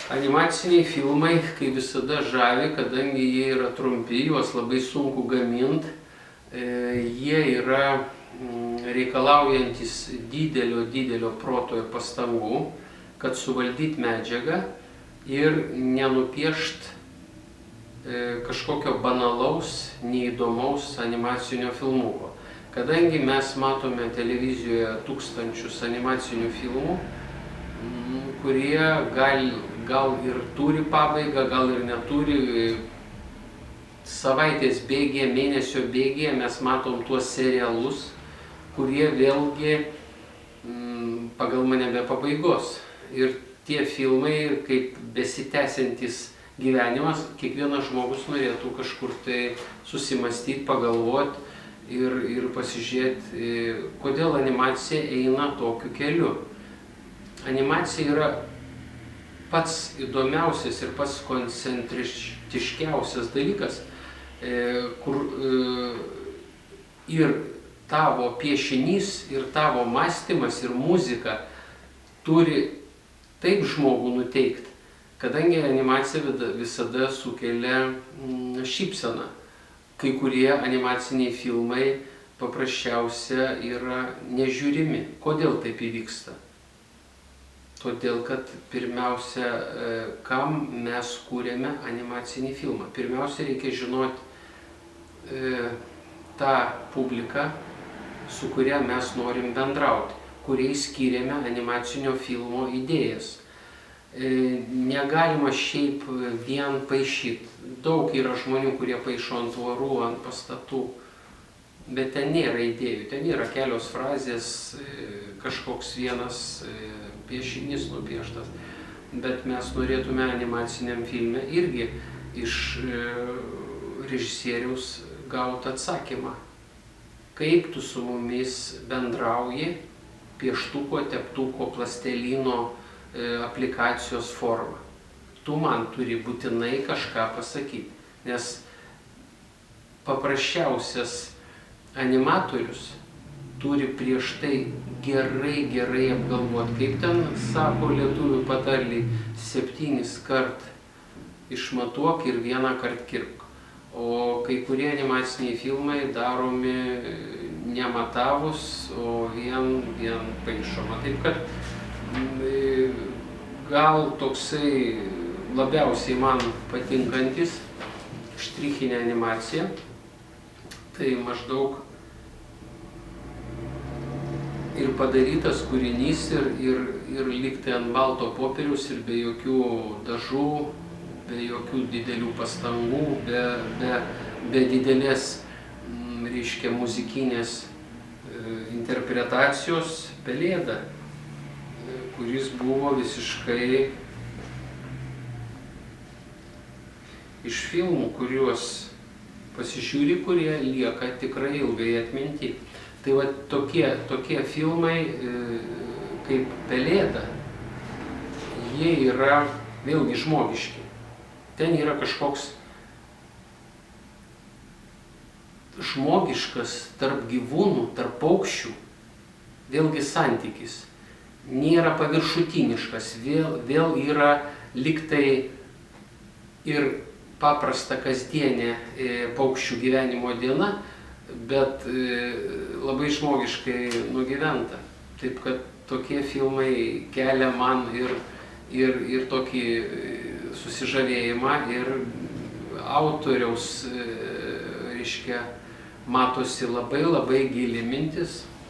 Animaciniai filmai, kaip visada, žavi, kadangi jie yra trumpi, juos labai sunku gaminti. Jie yra reikalaujantis didelio proto ir pastangų, kad suvaldyti medžiagą ir nenupiešt kažkokio banalaus, neįdomaus animacinio filmuko. Kadangi mes matome televizijoje tūkstančius animacinių filmų, kurie gal ir turi pabaigą, gal ir neturi. Savaitės bėgyje, mėnesio bėgyje mes matom tuos serialus, kurie vėlgi pagal mane be pabaigos. Ir tie filmai, kaip besitęsiantis gyvenimas, kiekvienas žmogus norėtų kažkur tai susimastyti, pagalvoti ir pasižiūrėti, kodėl animacija eina tokiu keliu. Animacija yra pats įdomiausias ir pats koncentriškiausias dalykas, kur ir tavo piešinys, ir tavo mąstymas, ir muzika turi taip žmogų nuteikti, kadangi animacija visada sukelia šypseną. Kai kurie animaciniai filmai paprasčiausia yra nežiūrimi. Kodėl taip įvyksta? Todėl, kad pirmiausia, kam mes kūrėme animacinį filmą. Pirmiausia, reikia žinoti tą publiką, su kuria mes norim bendrauti, kuriai skyrėme animacinio filmo idėjas. Negalima šiaip vien paišyti. Daug yra žmonių, kurie paišo ant tvorų, ant pastatų, bet ten nėra idėjų, ten yra kelios frazės, kažkoks vienas piešinys nupieštas. Bet mes norėtume animaciniam filme irgi iš režisieriaus gauti atsakymą. Kaip tu su mumis bendrauji pieštuko, teptuko, plastelino aplikacijos forma. Tu man turi būtinai kažką pasakyti, nes paprasčiausias animatorius turi prieš tai gerai apgalvoti, kaip ten sako lietuvių patarlė, 7 kart išmatuok ir 1 kart kirpk. O kai kurie animaciniai filmai daromi nematavus, o vien paišoma. Taip kad gal toksai labiausiai man patinkantis štrichinė animacija, tai maždaug ir padarytas kūrinys ir liktai ant balto popieriaus ir be jokių dažų, be jokių didelių pastangų, be didelės, reiškia, muzikinės interpretacijos Pelėda, kuris buvo visiškai iš filmų, kuriuos pasižiūri, kurie lieka tikrai ilgai atminti. Tai va tokie filmai kaip Pelėda, jie yra vėlgi žmogiški. Ten yra kažkoks žmogiškas tarp gyvūnų, tarp paukščių, vėlgi santykis. Nėra paviršutiniškas, vėl yra liktai ir paprasta kasdienė paukščių gyvenimo diena, bet labai žmogiškai nugyventa. Taip kad tokie filmai kelia man ir tokį susižavėjimą, ir autoriaus, reiškia, matosi labai gili mintis.